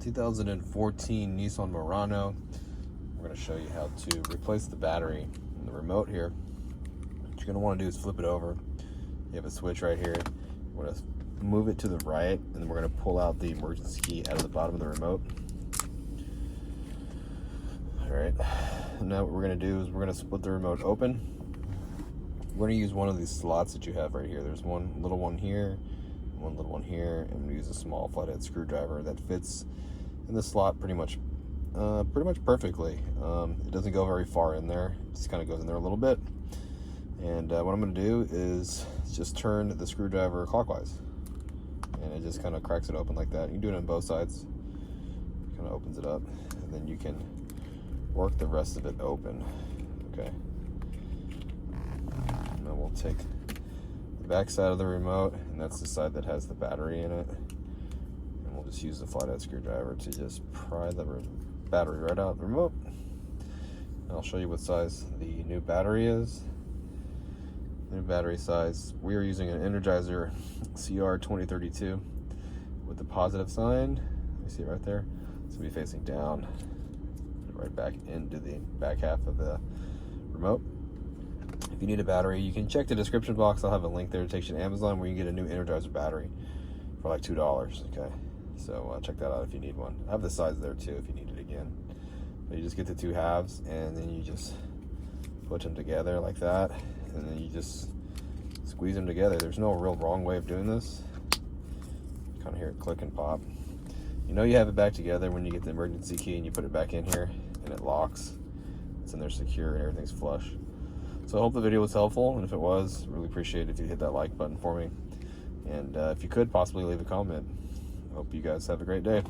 2014 Nissan Murano. We're going to show you how to replace the battery in the remote here. What you're going to want to do is flip it over. You have a switch right here. We're going to move it to the right, and then we're going to pull out the emergency key out of the bottom of the remote. Alright, now what we're going to do is we're going to split the remote open. We're going to use one of these slots that you have right here. There's one little one here, one little one here, and I'm going to use a small flathead screwdriver that fits in the slot pretty much perfectly. It doesn't go very far in there, it just kind of goes in there a little bit. And what I'm going to do is just turn the screwdriver clockwise, and it just kind of cracks it open like that. You can do it on both sides. It kind of opens it up, and then you can work the rest of it open. Okay. Now we'll take the back side of the remote, and that's the side that has the battery in it. And we'll just use the flathead screwdriver to just pry the battery right out of the remote. And I'll show you what size the new battery is. New battery size. We are using an Energizer CR 2032 with the positive sign. You see it right there? It's gonna be facing down. Right back into the back half of the remote. If you need a battery, you can check the description box. I'll have a link there that takes you to Amazon where you can get a new Energizer battery for like $2. Okay, so check that out if you need one. I have the size there too if you need it again. But you just get the two halves, and then you just put them together like that, and then you just squeeze them together. There's no real wrong way of doing this. You kind of hear it click and pop. You know you have it back together when you get the emergency key and you put it back in here and it locks. It's in there secure and everything's flush. So I hope the video was helpful, and if it was, really appreciate it if you hit that like button for me. And if you could possibly leave a comment. I hope you guys have a great day.